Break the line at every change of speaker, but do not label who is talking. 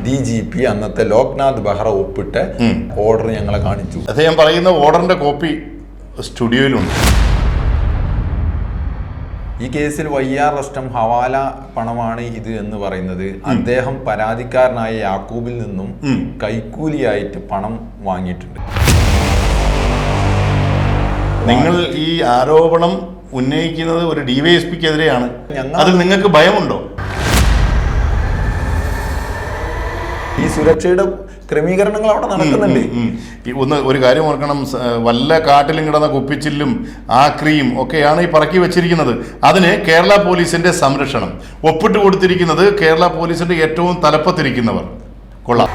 DGP അന്നത്തെ ലോക്നാഥ് ബെഹ്റ ഒപ്പിട്ട order ഞങ്ങളെ കാണിച്ചു.
അദ്ദേഹം പറയുന്ന ഓർഡറിന്റെ കോപ്പി സ്റ്റുഡിയോയിലുണ്ട്.
ഈ കേസിൽ YR റസ്റ്റം ഹവാല പണമാണ് ഇത് എന്ന് പറയുന്നത് അദ്ദേഹം പരാതിക്കാരനായ യാക്കൂബിൽ നിന്നും കൈക്കൂലിയായിട്ട് പണം വാങ്ങിയിട്ടുണ്ട്.
നിങ്ങൾ ഈ ആരോപണം ഉന്നയിക്കുന്നത് ഒരു DYSPക്കെതിരെയാണ്. അതിൽ നിങ്ങൾക്ക് ഭയമുണ്ടോ?
ഈ സുരക്ഷയുടെ ക്രമീകരണങ്ങൾ അവിടെ നടക്കുന്നുണ്ട്.
ഒരു കാര്യം ഓർക്കണം, വല്ല കാട്ടിലും കിടന്ന കുപ്പിച്ചില്ലും ആക്രിയും ഒക്കെയാണ് ഈ പറക്കി വെച്ചിരിക്കുന്നത്. അതിന് കേരള പോലീസിന്റെ സംരക്ഷണം ഒപ്പിട്ട് കൊടുത്തിരിക്കുന്നത് കേരള പോലീസിന്റെ ഏറ്റവും തലപ്പത്തിരിക്കുന്നവർ. കൊള്ളാം.